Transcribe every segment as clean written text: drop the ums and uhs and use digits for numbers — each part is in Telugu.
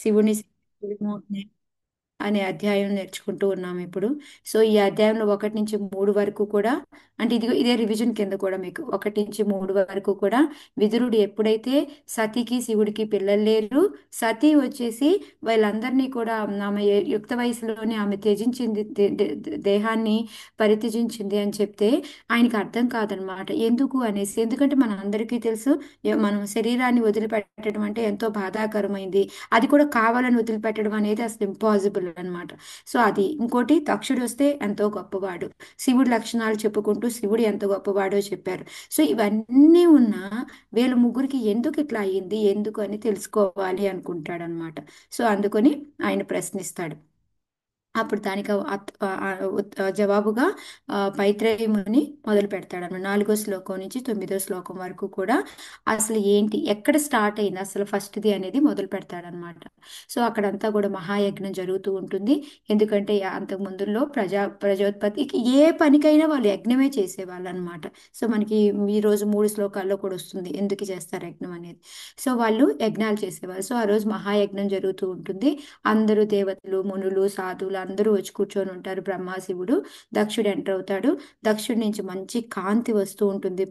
శివుని అనే అధ్యాయం నేర్చుకుంటూ ఉన్నాం ఇప్పుడు. సో ఈ అధ్యాయంలో 1 నుంచి 3 వరకు కూడా, అంటే ఇదే రివిజన్ కింద కూడా మీకు 1 నుంచి 3 వరకు కూడా విదురుడు ఎప్పుడైతే సతీకి శివుడికి పిల్లలు లేరు, సతీ వచ్చేసి వీళ్ళందరినీ కూడా ఆమె యుక్త వయసులోనే ఆమె త్యజించింది, దేహాన్ని పరిత్యజించింది అని చెప్తే ఆయనకి అర్థం కాదనమాట. ఎందుకు అనేసి, ఎందుకంటే మన అందరికీ తెలుసు మనం శరీరాన్ని వదిలిపెట్టడం అంటే ఎంతో బాధాకరమైంది. అది కూడా కావాలని వదిలిపెట్టడం అనేది అసలు ఇంపాసిబుల్ అన్నమాట. సో అది ఇంకోటి, దక్షుడు వస్తే ఎంతో గొప్పవాడు, శివుడి లక్షణాలు చెప్పుకుంటూ శివుడు ఎంత గొప్పవాడో చెప్పారు. సో ఇవన్నీ ఉన్నా వీళ్ళ ముగ్గురికి ఎందుకు ఇట్లా అయ్యింది, ఎందుకు అని తెలుసుకోవాలి అనుకుంటాడనమాట. సో అందుకని ఆయన ప్రశ్నిస్తాడు. అప్పుడు దానికి జవాబుగా మైత్రేయి ముని మొదలు పెడతాడు అన్నమాట. 4వ శ్లోకం నుంచి 9వ శ్లోకం వరకు కూడా అసలు ఏంటి, ఎక్కడ స్టార్ట్ అయింది అసలు ఫస్ట్ది అనేది మొదలు పెడతాడనమాట. సో అక్కడంతా కూడా మహాయజ్ఞం జరుగుతూ ఉంటుంది. ఎందుకంటే అంతకు ముందులో ప్రజోత్పత్తికి ఏ పనికైనా వాళ్ళు యజ్ఞమే చేసేవాళ్ళు అనమాట. సో మనకి ఈ రోజు 3 శ్లోకాల్లో కూడా వస్తుంది ఎందుకు చేస్తారు యజ్ఞం అనేది. సో వాళ్ళు యజ్ఞాలు చేసేవాళ్ళు. సో ఆ రోజు మహాయజ్ఞం జరుగుతూ ఉంటుంది. అందరూ దేవతలు, మునులు, సాధువులు అందరూ వచ్చి కూర్చొని ఉంటారు. బ్రహ్మ శివుడు, దక్షుడు ఎంటర్ అవుతాడు. దక్షుడి నుంచి మంచి కాంతి వస్తూ ఉంటుంది,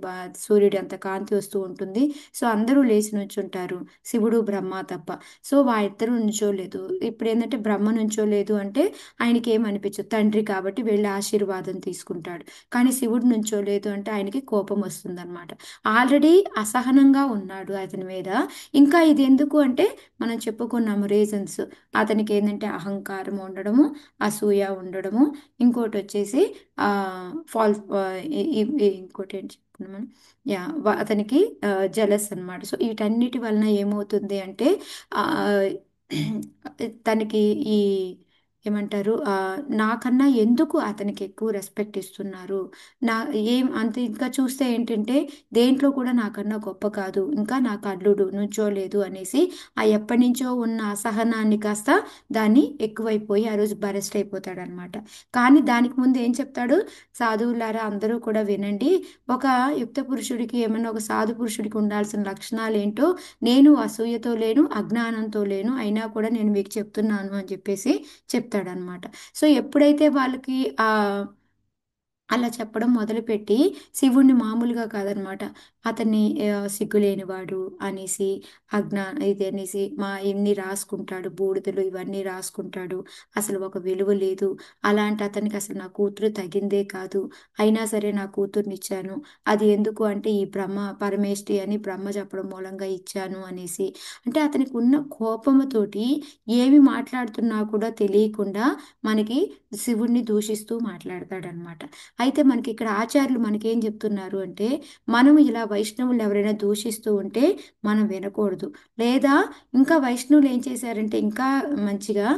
సూర్యుడి అంత కాంతి వస్తూ ఉంటుంది. సో అందరూ లేచి నుంచుంటారు, శివుడు బ్రహ్మ తప్ప. సో వాళ్ళిద్దరూ నుంచోలేదు. ఇప్పుడు ఏంటంటే బ్రహ్మ నుంచోలేదు అంటే ఆయనకి ఏమనిపించదు, తండ్రి కాబట్టి వెళ్ళి ఆశీర్వాదం తీసుకుంటాడు. కానీ శివుడు నుంచోలేదు అంటే ఆయనకి కోపం వస్తుంది అనమాట. ఆల్రెడీ అసహనంగా ఉన్నాడు అతని మీద, ఇంకా ఇది ఎందుకు అంటే మనం చెప్పుకున్నాము రీజన్స్. అతనికి ఏంటంటే అహంకారం ఉండడము, అసూయ ఉండడము, ఇంకోటి వచ్చేసి ఆ ఫాల్స్, ఇంకోటి ఏంటి చెప్పుకున్నాం మనం, యా, అతనికి జలస్ అన్నమాట. సో వీటన్నిటి వలన ఏమవుతుంది అంటే ఆ తనకి ఈ ఏమంటారు, నాకన్నా ఎందుకు అతనికి ఎక్కువ రెస్పెక్ట్ ఇస్తున్నారు, నా ఏం అంత, ఇంకా చూస్తే ఏంటంటే దేంట్లో కూడా నాకన్నా గొప్ప కాదు, ఇంకా నాకు అల్లుడు నుంచోలేదు అనేసి ఆ ఎప్పటి నుంచో ఉన్న అసహనాన్ని కాస్త దాన్ని ఎక్కువైపోయి ఆ రోజు బరెస్ట్ అయిపోతాడు అనమాట. కానీ దానికి ముందు ఏం చెప్తాడు, సాధువులారా అందరూ కూడా వినండి, ఒక యుక్త పురుషుడికి ఏమన్నా ఒక సాధు పురుషుడికి ఉండాల్సిన లక్షణాలు ఏంటో నేను అసూయతో లేను, అజ్ఞానంతో లేను, అయినా కూడా నేను మీకు చెప్తున్నాను అని చెప్పేసి చెప్తాడనమాట. సో ఎప్పుడైతే వాళ్ళకి ఆ అలా చెప్పడం మొదలుపెట్టి, శివుణ్ణి మామూలుగా కాదనమాట, అతన్ని సిగ్గులేనివాడు అనేసి, ఇది అనేసి ఇన్ని రాసుకుంటాడు, బూడిదలు ఇవన్నీ రాసుకుంటాడు, అసలు ఒక విలువ లేదు, అలాంటి అతనికి అసలు నా కూతురు తగిందే కాదు, అయినా సరే నా కూతుర్ని ఇచ్చాను, అది ఎందుకు అంటే ఈ బ్రహ్మ పరమేష్టి అని బ్రహ్మ చెప్పడం మూలంగా ఇచ్చాను అనేసి, అంటే అతనికి ఉన్న కోపముతోటి ఏమి మాట్లాడుతున్నా కూడా తెలియకుండా మనకి శివుణ్ణి దూషిస్తూ మాట్లాడతాడనమాట. అయితే మనకి ఇక్కడ ఆచార్యులు మనకేం చెప్తున్నారు అంటే, మనం ఇలా వైష్ణవులు ఎవరైనా దూషిస్తూ ఉంటే మనం వినకూడదు. లేదా ఇంకా వైష్ణవులు ఏం చేశారంటే ఇంకా మంచిగా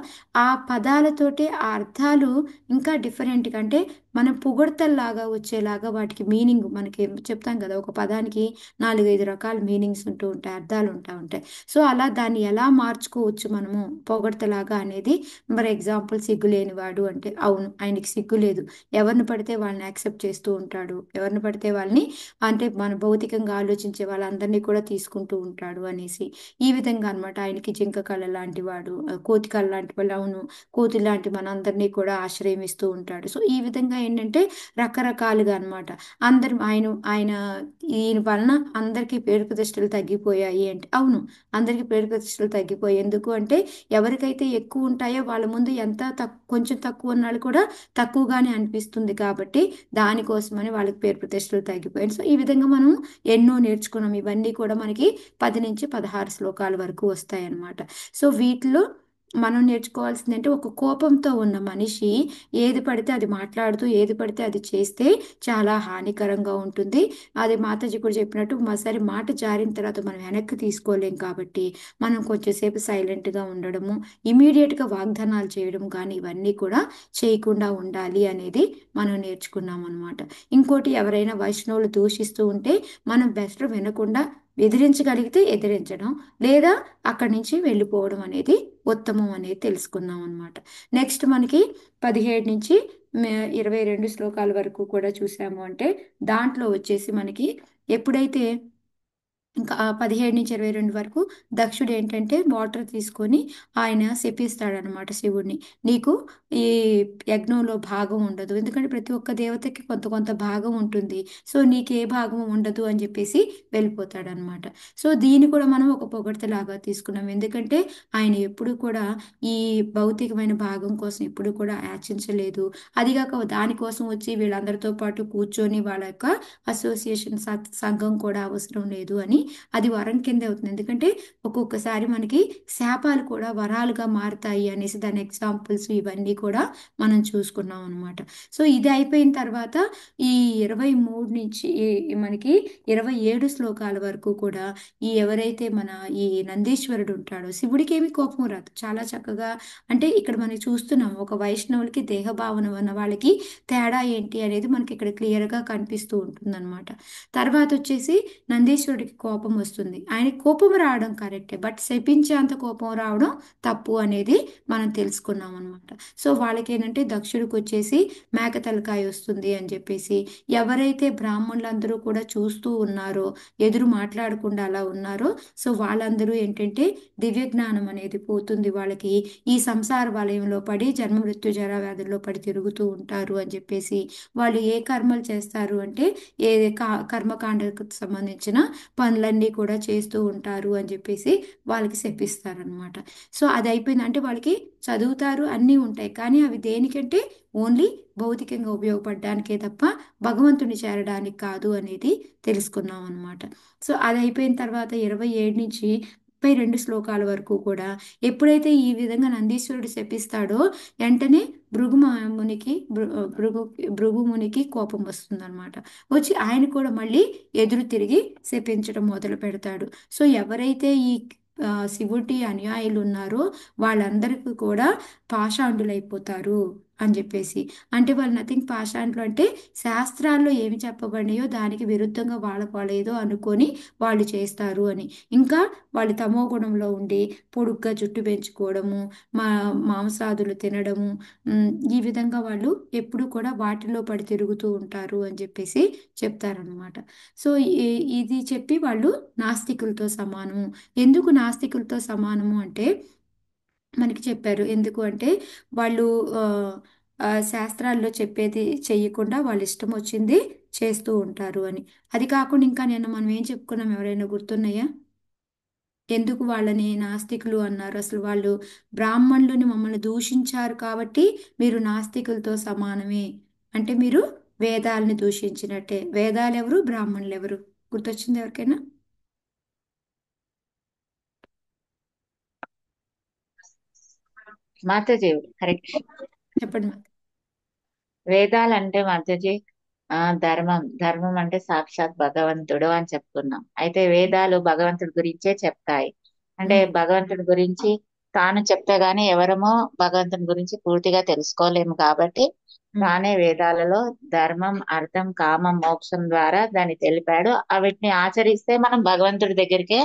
ఆ పదాలతోటి ఆ అర్థాలు ఇంకా డిఫరెంట్గా, అంటే మనం పొగడ్తల్లాగా వచ్చేలాగా వాటికి మీనింగ్ మనకి చెప్తాం కదా, ఒక పదానికి 4-5 రకాల మీనింగ్స్ ఉంటూ ఉంటాయి, అర్థాలు ఉంటాయి. సో అలా దాన్ని ఎలా మార్చుకోవచ్చు మనము పొగడ్తలాగా అనేది. ఫర్ ఎగ్జాంపుల్ సిగ్గు లేనివాడు అంటే, అవును ఆయనకి సిగ్గు లేదు, ఎవరిని పడితే వాళ్ళని యాక్సెప్ట్ చేస్తూ ఉంటాడు, ఎవరిని పడితే వాళ్ళని, అంటే మన భౌతికంగా ఆలోచించే వాళ్ళందరినీ కూడా తీసుకుంటూ ఉంటాడు అనేసి. ఈ విధంగా అన్నమాట. ఆయనకి జింక కళ లాంటి వాడు, కోతి కళ లాంటి వాళ్ళు, అవును కోతి లాంటి మనందరినీ కూడా ఆశ్రయం ఇస్తూ ఉంటాడు. సో ఈ విధంగా ఏంటంటే రకరకాలుగా అన్నమాట. అందరు ఆయన ఈయన వలన అందరికీ పేరు ప్రతిష్టలు తగ్గిపోయాయి అంటే, అవును అందరికీ పేరు ప్రతిష్టలు తగ్గిపోయాయి. ఎందుకు అంటే ఎవరికైతే ఎక్కువ ఉంటాయో వాళ్ళ ముందు ఎంత కొంచెం తక్కువ ఉన్నాళ్ళు కూడా తక్కువగానే అనిపిస్తుంది కాబట్టి దానికోసమని వాళ్ళకి పేరు ప్రతిష్టలు తగ్గిపోయాయి. సో ఈ విధంగా మనం ఎన్నో నేర్చుకున్నాం. ఇవన్నీ కూడా మనకి 10 నుంచి 16 శ్లోకాల వరకు వస్తాయి అన్నమాట. సో వీటిలో మనం నేర్చుకోవాల్సింది అంటే, ఒక కోపంతో ఉన్న మనిషి ఏది పడితే అది మాట్లాడుతూ ఏది పడితే అది చేస్తే చాలా హానికరంగా ఉంటుంది. అది మాతాజీ కూడా చెప్పినట్టు సరే మాట జారిన తర్వాత మనం వెనక్కి తీసుకోలేం కాబట్టి మనం కొంచెంసేపు సైలెంట్గా ఉండడము, ఇమీడియట్గా వాగ్దానాలు చేయడం కానీ ఇవన్నీ కూడా చేయకుండా ఉండాలి అనేది మనం నేర్చుకున్నాం అనమాట. ఇంకోటి, ఎవరైనా వైష్ణవులు దూషిస్తూ ఉంటే మనం బెస్ట్ వినకుండా ఎదిరించగలిగితే ఎదిరించడం, లేదా అక్కడి నుంచి వెళ్ళిపోవడం అనేది ఉత్తమం అనేది తెలుసుకున్నాం అనమాట. నెక్స్ట్ మనకి 17 నుంచి 22 శ్లోకాల వరకు కూడా చూసాము అంటే, దాంట్లో వచ్చేసి మనకి ఎప్పుడైతే ఇంకా 17-22 వరకు దక్షుడు ఏంటంటే వాటర్ తీసుకొని ఆయన శపిస్తాడనమాట శివుడిని. నీకు ఈ యజ్ఞంలో భాగం ఉండదు. ఎందుకంటే ప్రతి ఒక్క దేవతకి కొంత కొంత భాగం ఉంటుంది. సో నీకు ఏ భాగం ఉండదు అని చెప్పేసి వెళ్ళిపోతాడనమాట. సో దీన్ని కూడా మనం ఒక పొగడ్తలాగా తీసుకున్నాం. ఎందుకంటే ఆయన ఎప్పుడు కూడా ఈ భౌతికమైన భాగం కోసం ఎప్పుడు కూడా యాచించలేదు. అదిగాక దానికోసం వచ్చి వీళ్ళందరితో పాటు కూర్చొని వాళ్ళ యొక్క అసోసియేషన్ సంఘం కూడా అవసరం లేదు అని అది వరం కింద అవుతుంది. ఎందుకంటే ఒక్కొక్కసారి మనకి శాపాలు కూడా వరాలుగా మారుతాయి అనేసి దాని ఎగ్జాంపుల్స్ ఇవన్నీ కూడా మనం చూసుకున్నాం అనమాట. సో ఇది అయిపోయిన తర్వాత ఈ 23 నుంచి మనకి 27 శ్లోకాల వరకు కూడా ఈ ఎవరైతే మన ఈ నందీశ్వరుడు ఉంటాడో శివుడికి ఏమి కోపం రాదు. చాలా చక్కగా అంటే ఇక్కడ మనం చూస్తున్నాం ఒక వైష్ణవులకి దేహభావన ఉన్న వాళ్ళకి తేడా ఏంటి అనేది మనకి ఇక్కడ క్లియర్గా కనిపిస్తూ ఉంటుందన్నమాట. తర్వాత వచ్చేసి నందీశ్వరుడికి కోపం వస్తుంది. ఆయన కోపం రావడం కరెక్టే, బట్ శపించేంత కోపం రావడం తప్పు అనేది మనం తెలుసుకున్నాం అనమాట. సో వాళ్ళకి ఏంటంటే దక్షుడికి వచ్చేసి మేక తలకాయ వస్తుంది అని చెప్పేసి ఎవరైతే బ్రాహ్మణులందరూ కూడా చూస్తూ ఉన్నారో ఎదురు మాట్లాడకుండా అలా ఉన్నారో సో వాళ్ళందరూ ఏంటంటే దివ్య జ్ఞానం అనేది పోతుంది వాళ్ళకి. ఈ సంసార వలయంలో పడి జన్మ మృత్యు జరా వ్యాధుల్లో పడి తిరుగుతూ ఉంటారు అని చెప్పేసి వాళ్ళు ఏ కర్మలు చేస్తారు అంటే ఏ కర్మకాండకు సంబంధించిన పనులన్నీ కూడా చేస్తూ ఉంటారు అని చెప్పేసి వాళ్ళకి శపిస్తారనమాట. సో అది అయిపోయింది అంటే వాళ్ళకి చదువుతారు అన్నీ ఉంటాయి కానీ అవి దేనికంటే ఓన్లీ భౌతికంగా ఉపయోగపడడానికే తప్ప భగవంతుని చేరడానికి కాదు అనేది తెలుసుకున్నాం అనమాట. సో అది అయిపోయిన తర్వాత 27 నుంచి 32 శ్లోకాల వరకు కూడా ఎప్పుడైతే ఈ విధంగా నందీశ్వరుడు శపిస్తాడో వెంటనే మునికి భృగు మునికి కోపం వస్తుందన్నమాట. వచ్చి ఆయన కూడా మళ్ళీ ఎదురు తిరిగి శపించడం మొదలు పెడతాడు. సో ఎవరైతే ఈ శివుడి అనుయాయులు ఉన్నారో వాళ్ళందరికీ కూడా పాషాండులైపోతారు అని చెప్పేసి. అంటే వాళ్ళు నథింగ్ పాషాండులు అంటే శాస్త్రాల్లో ఏమి చెప్పబడినాయో దానికి విరుద్ధంగా వాళ్ళ ఏదో అనుకొని వాళ్ళు చేస్తారు అని. ఇంకా వాళ్ళు తమో గుణంలో ఉండి పొడుగ్గా జుట్టు పెంచుకోవడము, మా మాంసాదులు తినడము, ఈ విధంగా వాళ్ళు ఎప్పుడు కూడా వాటిలో పడి తిరుగుతూ ఉంటారు అని చెప్పేసి చెప్తారనమాట. సో ఇది చెప్పి వాళ్ళు నాస్తికులతో సమానము. ఎందుకు నాస్తికులతో సమానము అంటే మనకి చెప్పారు. ఎందుకు అంటే వాళ్ళు ఆ, శాస్త్రాల్లో చెప్పేది చెయ్యకుండా వాళ్ళు ఇష్టం వచ్చింది చేస్తూ ఉంటారు అని. అది కాకుండా ఇంకా నేను మనం ఏం చెప్పుకున్నాం ఎవరైనా గుర్తున్నాయా? ఎందుకు వాళ్ళని నాస్తికులు అన్నారు? అసలు వాళ్ళు బ్రాహ్మణులని మమ్మల్ని దూషించారు కాబట్టి మీరు నాస్తికులతో సమానమే అంటే మీరు వేదాలని దూషించినట్టే. వేదాలు ఎవరు, బ్రాహ్మణులు ఎవరు? గుర్తొచ్చింది ఎవరికైనా? మాతాజీ కరెక్ట్. చెప్పండి మాకు. వేదాలంటే మాతాజీ ధర్మం, ధర్మం అంటే సాక్షాత్ భగవంతుడు అని చెప్తున్నాం. అయితే వేదాలు భగవంతుడి గురించే చెప్తాయి. అంటే ఉమ్, భగవంతుడి గురించి తాను చెప్తే గానీ ఎవరమో భగవంతుని గురించి పూర్తిగా తెలుసుకోలేము కాబట్టి ఉమ్. తానే వేదాలలో ధర్మం, అర్థం, కామం, మోక్షం ద్వారా దాన్ని తెలిపాడు. వీటిని ఆచరిస్తే మనం భగవంతుడి దగ్గరికే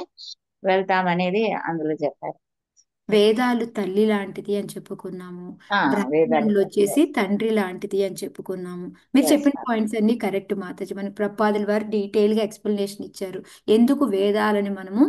వెళ్తామనేది అందులో చెప్పారు. వేదాలు తల్లి లాంటిది అని చెప్పుకున్నాము. ఆ వేదాలు బ్రాహ్మణులు వచ్చేసి తండ్రి లాంటిది అని చెప్పుకున్నాము. మీరు ఎస్. చెప్పిన పాయింట్స్ అన్ని కరెక్ట్ మాతాజీ. మన ప్రపాదుల వారు డీటెయిల్గా ఎక్స్ప్లెనేషన్ ఇచ్చారు ఎందుకు వేదాలని మనము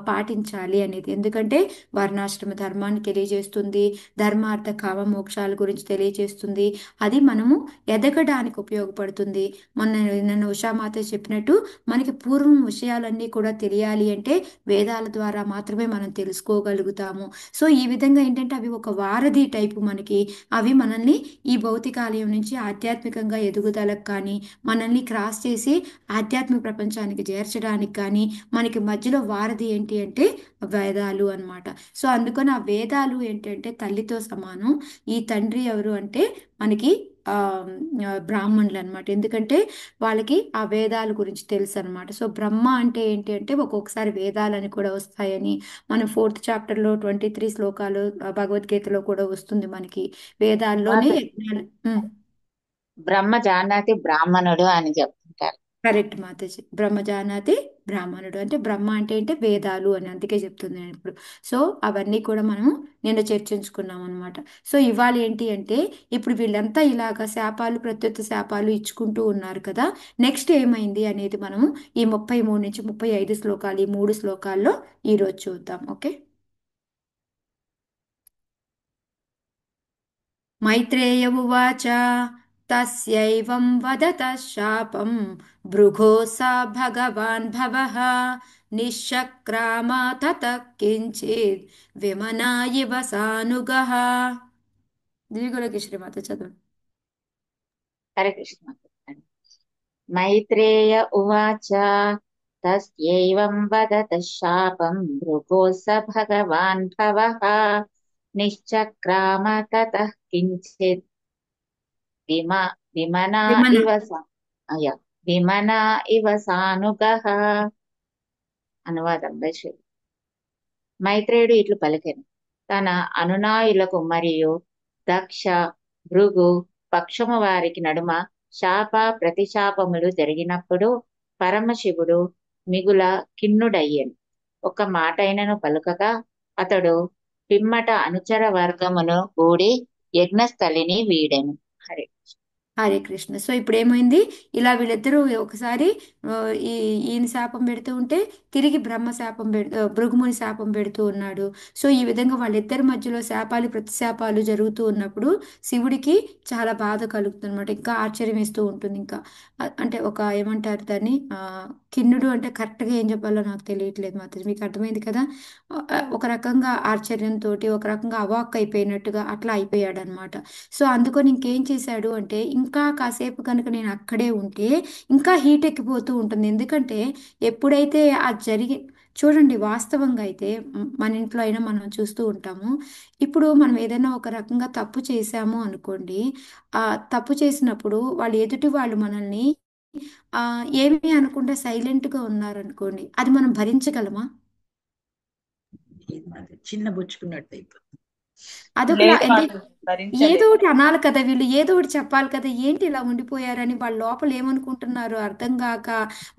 పాటించాలి అనేది. ఎందుకంటే వర్ణాశ్రమ ధర్మాన్ని తెలియజేస్తుంది, ధర్మార్థ కామ మోక్షాల గురించి తెలియజేస్తుంది. అది మనము ఎదగడానికి ఉపయోగపడుతుంది. మొన్న నన్ను ఉషామాత చెప్పినట్టు మనకి పూర్వం విషయాలన్నీ కూడా తెలియాలి అంటే వేదాల ద్వారా మాత్రమే మనం తెలుసుకోగలుగుతాము. సో ఈ విధంగా ఏంటంటే అవి ఒక వారధి టైపు మనకి. అవి మనల్ని ఈ భౌతికాలయం నుంచి ఆధ్యాత్మికంగా ఎదుగుదలకు కానీ మనల్ని క్రాస్ చేసి ఆధ్యాత్మిక ప్రపంచానికి చేర్చడానికి కానీ మనకి మధ్యలో వారధి ఏంటి అంటే వేదాలు అన్నమాట. సో అందుకని ఆ వేదాలు ఏంటంటే తల్లితో సమానం. ఈ తండ్రి ఎవరు అంటే మనకి ఆ బ్రాహ్మణులు అనమాట. ఎందుకంటే వాళ్ళకి ఆ వేదాల గురించి తెలుసు అనమాట. సో బ్రహ్మ అంటే ఏంటి అంటే ఒక్కొక్కసారి వేదాలని కూడా వస్తాయని మన 4th చాప్టర్లో 23 శ్లోకాలు భగవద్గీతలో కూడా వస్తుంది మనకి. వేదాల్లోనే మాత యజ్ఞాలు. ఉమ్. బ్రహ్మ జానాతి బ్రాహ్మణుడు అని చెప్తుంటారు. కరెక్ట్ మాతాజీ. బ్రహ్మజానాతి బ్రాహ్మణుడు అంటే బ్రహ్మ అంటే ఏంటి వేదాలు అని అందుకే చెప్తుంది నేను ఇప్పుడు. సో అవన్నీ కూడా మనము నిన్న చర్చించుకున్నాం అనమాట. సో ఇవాళ ఏంటి అంటే ఇప్పుడు వీళ్ళంతా ఇలాగ శాపాలు ప్రత్యుత్త శాపాలు ఇచ్చుకుంటూ ఉన్నారు కదా. నెక్స్ట్ ఏమైంది అనేది మనము ఈ 33 నుంచి 35 శ్లోకాలు, ఈ 3 శ్లోకాల్లో ఈరోజు చూద్దాం. ఓకే. మైత్రేయ ఉవాచ తస్యైవం వదతః శాపం భృగో స భగవాన్ భవః నిశ్చక్రామ తతః కించిద్ విమనా ఇవ సానుగః. ద్విగులకి శ్రీమాత చదవండి. హరే కృష్ణ. మైత్రేయ ఉవాచ తస్యైవం వదత శాపం భృగో స భగవాన్ భవః నిశ్చక్రామ తతః కించిత్ విమ విమనా విమన. ఇవ అయ విమనా ఇవ సానుగః. అనువాదం బై శ్రీ. మైత్రేయుడు ఇట్లు పలికెను. తన అనునాయులకు మరియు దక్ష, భృగు పక్షము వారికి నడుమ శాప ప్రతిశాపములు జరిగినప్పుడు పరమశివుడు మిగుల ఖిన్నుడయ్యెను. ఒక మాటైనను పలుకక అతడు పిమ్మట అనుచర వర్గమును కూడి యజ్ఞస్థలిని వీడెను. హరే. హరే కృష్ణ. సో ఇప్పుడు ఏమైంది, ఇలా వీళ్ళిద్దరూ ఒకసారి ఆ, ఈ ఈయన శాపం పెడుతూ ఉంటే తిరిగి బ్రహ్మ శాపం భృగుముని శాపం పెడుతూ ఉన్నాడు. సో ఈ విధంగా వాళ్ళిద్దరి మధ్యలో శాపాలు ప్రతిశాపాలు జరుగుతూ ఉన్నప్పుడు శివుడికి చాలా బాధ కలుగుతుంది అనమాట. ఇంకా ఆశ్చర్యం వేస్తూ ఉంటుంది. ఇంకా అంటే ఒక ఏమంటారు దాన్ని, కిన్నుడు అంటే కరెక్ట్గా ఏం చెప్పాలో నాకు తెలియట్లేదు మాత్రం. మీకు అర్థమైంది కదా. ఒక రకంగా ఆశ్చర్యంతో, ఒక రకంగా అవాక్ అయిపోయినట్టుగా అట్లా అయిపోయాడు అనమాట. సో అందుకని ఇంకేం చేశాడు అంటే ఇంకా కాసేపు కనుక నేను అక్కడే ఉంటే ఇంకా హీట్ ఎక్కిపోతూ ఉంటుంది. ఎందుకంటే ఎప్పుడైతే అది జరిగి, చూడండి వాస్తవంగా అయితే మన ఇంట్లో అయినా మనం చూస్తూ ఉంటాము. ఇప్పుడు మనం ఏదైనా ఒక రకంగా తప్పు చేశాము అనుకోండి. ఆ తప్పు చేసినప్పుడు వాళ్ళు ఎదుటి వాళ్ళు మనల్ని ఏమీ అనకుండా సైలెంట్గా ఉన్నారనుకోండి, అది మనం భరించగలమా? ఇది మాత్రం చిన్న బుచ్చుకున్నట్టు అయిపోతుంది. అదొకలా లేదు అంటే మాధవి, ఏదో భరించలేము. ఒకటి అనాలి కదా, వీళ్ళు ఏదో ఒకటి చెప్పాలి కదా, ఏంటి ఇలా ఉండిపోయారని వాళ్ళ లోపల ఏమనుకుంటున్నారు అర్థం కాక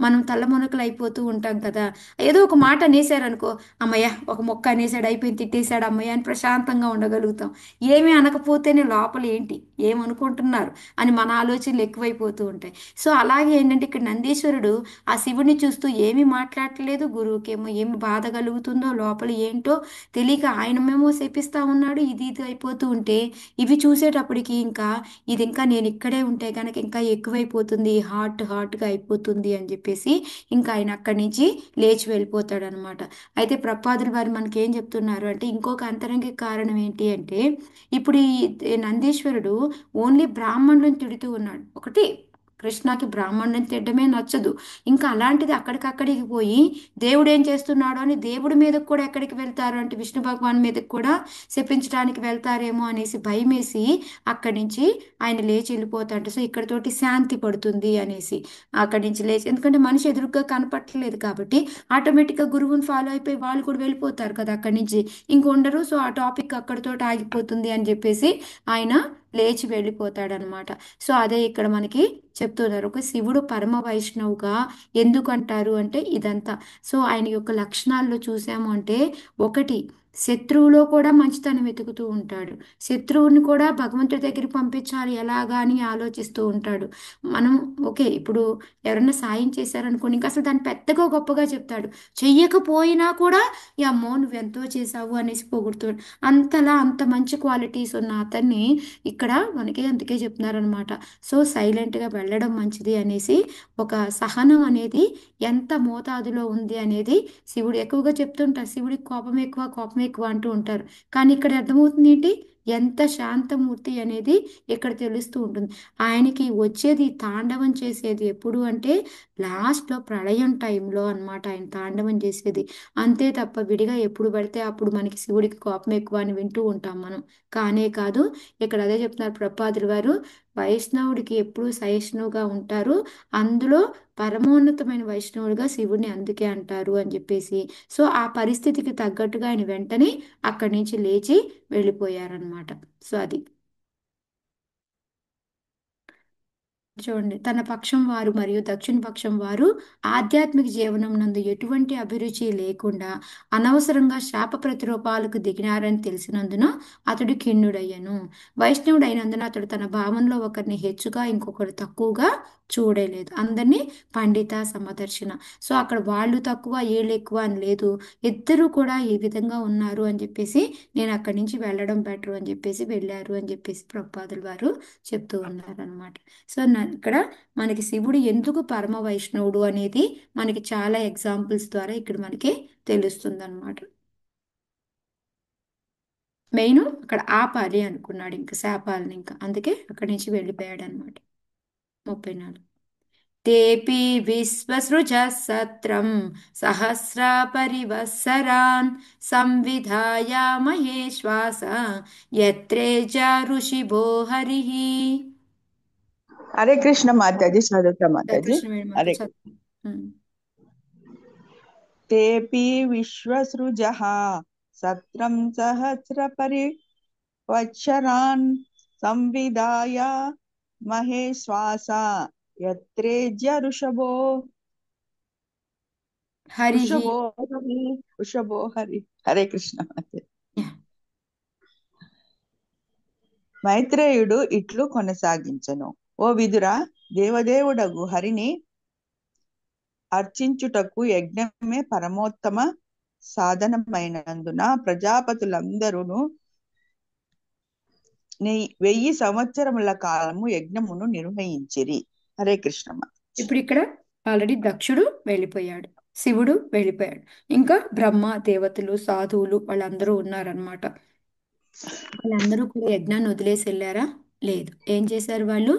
మనం తల్లమునకలు అయిపోతూ ఉంటాం కదా. ఏదో ఒక మాట అనేసారనుకో, అమ్మయ్య ఒక మొక్క అనేసాడు అయిపోయింది, తిట్టేశాడు అమ్మయ్య అని ప్రశాంతంగా ఉండగలుగుతాం. ఏమీ అనకపోతేనే లోపల ఏంటి ఏమనుకుంటున్నారు అని మన ఆలోచనలు ఎక్కువైపోతూ ఉంటాయి. సో అలాగే ఏంటంటే ఇక్కడ నందీశ్వరుడు ఆ శివుని చూస్తూ ఏమీ మాట్లాడట్లేదు, గురువుకేమో ఏమి బాధ కలుగుతుందో లోపల ఏంటో తెలియక ఆయనమేమో శపిస్తా ఉన్నాడు, ఇది ఇది అయిపోతూ ఉంటే ఇవి చూసేటప్పటికి ఇంకా ఇది ఇంకా నేను ఇక్కడే ఉంటే కనుక ఇంకా ఎక్కువైపోతుంది, హాట్గా అయిపోతుంది అని చెప్పేసి ఇంకా ఆయన అక్కడి నుంచి లేచి వెళ్ళిపోతాడు అనమాట. అయితే ప్రపాదుల వారు మనకి ఏం చెప్తున్నారు అంటే ఇంకొక అంతరంగిక కారణం ఏంటి అంటే ఇప్పుడు ఈ నందీశ్వరుడు ఓన్లీ బ్రాహ్మణులను తిడుతూ ఉన్నాడు. ఒకటి, కృష్ణకి బ్రాహ్మణుని తిట్టడమే నచ్చదు. ఇంకా అలాంటిది అక్కడికక్కడికి పోయి దేవుడు ఏం చేస్తున్నాడు అని దేవుడి మీదకి కూడా ఎక్కడికి వెళ్తారు అంటే విష్ణు భగవాన్ మీదకి కూడా శపించడానికి వెళ్తారేమో అనేసి భయమేసి అక్కడి నుంచి ఆయన లేచి వెళ్ళిపోతాడు. సో ఇక్కడతోటి శాంతి పడుతుంది అనేసి అక్కడి నుంచి లేచి, ఎందుకంటే మనిషి ఎదురుగ్గా కనపట్టలేదు కాబట్టి ఆటోమేటిక్గా గురువుని ఫాలో అయిపోయి వాళ్ళు కూడా వెళ్ళిపోతారు కదా అక్కడి నుంచి, ఇంకొండరు. సో ఆ టాపిక్ అక్కడితోటి ఆగిపోతుంది అని చెప్పేసి ఆయన లేచి వెళ్ళిపోతాడనమాట. సో అదే ఇక్కడ మనకి చెప్తున్నారు. ఒక శివుడు పరమ వైష్ణవుగా ఎందుకు అంటారు అంటే ఇదంతా. సో ఆయన యొక్క లక్షణాల్లో చూసాము అంటే ఒకటి, శత్రువులో కూడా మంచితనం వెతుకుతూ ఉంటాడు. శత్రువుని కూడా భగవంతుడి దగ్గరికి పంపించాలి ఎలాగా అని ఆలోచిస్తూ ఉంటాడు. మనం ఓకే ఇప్పుడు ఎవరైనా సాయం చేశారనుకోండి, ఇంకా అసలు దాన్ని పెద్దగా గొప్పగా చెప్తాడు. చెయ్యకపోయినా కూడా ఈ అమ్మో నువ్వెంతో చేసావు అనేసి పొగుడుతాడు. అంతలా అంత మంచి క్వాలిటీస్ ఉన్న అతన్ని ఇక్కడ మనకి అందుకే చెప్తున్నారనమాట. సో సైలెంట్గా వెళ్ళడం మంచిది అనేసి, ఒక సహనం అనేది ఎంత మోతాదులో ఉంది అనేది శివుడు ఎక్కువగా చెప్తుంటారు. శివుడికి కోపం ఎక్కువ కోపం ఎక్కువ అంటూ ఉంటారు. కానీ ఇక్కడ అర్థమవుతుంది ఏంటి, ఎంత శాంతమూర్తి అనేది ఇక్కడ తెలుస్తూ ఉంటుంది. ఆయనకి వచ్చేది తాండవం చేసేది ఎప్పుడు అంటే లాస్ట్లో ప్రళయం టైంలో అన్నమాట ఆయన తాండవం చేసేది. అంతే తప్ప విడిగా ఎప్పుడు పడితే అప్పుడు మనకి శివుడికి కోపం ఎక్కువ అని వింటూ ఉంటాం మనం. కానే కాదు, ఇక్కడ అదే చెప్తున్నారు ప్రపాదులు వారు, వైష్ణవుడికి ఎప్పుడు సహిష్ణువుగా ఉంటారు, అందులో పరమోన్నతమైన వైష్ణవుడిగా శివుడిని అందుకే అంటారు అని చెప్పేసి. సో ఆ పరిస్థితికి తగ్గట్టుగా ఆయన వెంటనే అక్కడి నుంచి లేచి వెళ్ళిపోయారనమాట. సో అది. చూడండి, తన పక్షం వారు మరియు దక్షిణ పక్షం వారు ఆధ్యాత్మిక జీవనం నందు ఎటువంటి అభిరుచి లేకుండా అనవసరంగా శాప ప్రతిరూపాలకు దిగినారని తెలిసినందున అతడు ఖిన్నుడయ్యను. వైష్ణవుడైనందున అతడు తన భావంలో ఒకరిని హెచ్చుగా ఇంకొకరు తక్కువగా చూడలేదు. అందరినీ పండిత సమదర్శన. సో అక్కడ వాళ్ళు తక్కువ వీళ్ళు ఎక్కువ అని లేదు, ఇద్దరు కూడా ఈ విధంగా ఉన్నారు అని చెప్పేసి నేను అక్కడి నుంచి వెళ్ళడం బెటర్ అని చెప్పేసి వెళ్ళారు అని చెప్పేసి ప్రభుపాదులు వారు చెప్తూ ఉన్నారు అనమాట. సో ఇక్కడ మనకి శివుడు ఎందుకు పరమ వైష్ణవుడు అనేది మనకి చాలా ఎగ్జాంపుల్స్ ద్వారా ఇక్కడ మనకి తెలుస్తుంది అనమాట. మెయిన్ అక్కడ ఆపాలి అనుకున్నాడు, ఇంకా శాపాలని, ఇంకా అందుకే అక్కడి నుంచి వెళ్ళిపోయాడు అనమాట. 34. తేపి విశ్వసృజ సత్రం సహస్ర పరివత్సరాన్ సంవిధాయ మహేశ్వాస యత్రేజ ఋషిభో హరిః. హరే కృష్ణ మాతాజీ, చదువుతా మాతాజీ. కృష్ణవేణి మాత హరే చదువు. తేపి విశ్వసృజః సత్రం సహస్ర పరివత్సరాన్ సంవిధాయ మహేశ్వాస యత్రేజ్య ఋషభో హరి. ఋషభో హరి. హరే కృష్ణ మాతాజీ. మైత్రేయుడు ఇట్లు కొనసాగించెను. ఓ విదురా, దేవదేవుడగు హరిని అర్చించుటకు యజ్ఞమే పరమోత్తమ సాధనమైనందున ప్రజాపతులందరూ 1000 సంవత్సరముల కాలము యజ్ఞమును నిర్వహించిరి. హరే కృష్ణ. ఇప్పుడు ఇక్కడ ఆల్రెడీ దక్షుడు వెళ్ళిపోయాడు, శివుడు వెళ్ళిపోయాడు, ఇంకా బ్రహ్మ, దేవతలు, సాధువులు వాళ్ళందరూ ఉన్నారనమాట. వాళ్ళందరూ కూడా యజ్ఞాన్ని వదిలేసి వెళ్ళారా? లేదు. ఏం చేశారు వాళ్ళు?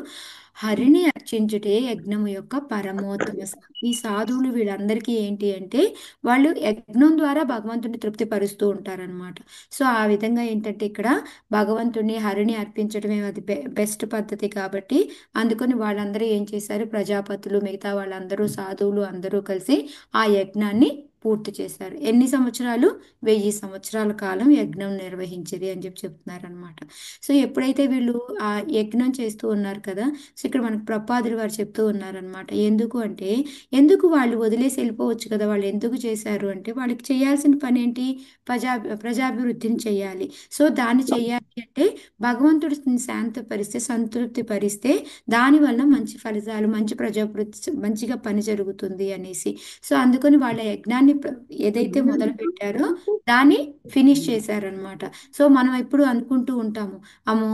హరిని అర్చించుటే యజ్ఞము యొక్క పరమోత్తమ ఈ సాధువులు వీళ్ళందరికీ ఏంటి అంటే వాళ్ళు యజ్ఞం ద్వారా భగవంతుని తృప్తిపరుస్తూ ఉంటారనమాట. సో ఆ విధంగా ఏంటంటే ఇక్కడ భగవంతుని హరిని అర్పించడమే అది బెస్ట్ పద్ధతి కాబట్టి అందుకని వాళ్ళందరూ ఏం చేశారు, ప్రజాపతులు మిగతా వాళ్ళందరూ సాధువులు అందరూ కలిసి ఆ యజ్ఞాన్ని పూర్తి చేశారు. ఎన్ని సంవత్సరాలు? 1000 సంవత్సరాల కాలం యజ్ఞం నిర్వహించేది అని చెప్పి చెప్తున్నారనమాట. సో ఎప్పుడైతే వీళ్ళు ఆ యజ్ఞం చేస్తూ ఉన్నారు కదా, సో ఇక్కడ మనకు ప్రపాదులు వారు చెప్తూ ఉన్నారనమాట. ఎందుకు అంటే ఎందుకు వాళ్ళు వదిలేసి వెళ్ళిపోవచ్చు కదా, వాళ్ళు ఎందుకు చేశారు అంటే వాళ్ళకి చేయాల్సిన పని ఏంటి? ప్రజాభివృద్ధిని చేయాలి. సో దాన్ని చేయాలి అంటే భగవంతుడిని శాంతపరిస్తే, సంతృప్తి పరిస్తే దానివల్ల మంచి ఫలితాలు, మంచి ప్రజాభివృద్ధి, మంచిగా పని జరుగుతుంది అనేసి. సో అందుకని వాళ్ళ యజ్ఞాన్ని ఏదైతే మొదలు పెట్టారో దాన్ని ఫినిష్ చేశారనమాట. సో మనం ఎప్పుడు అనుకుంటూ ఉంటాము, అమ్మో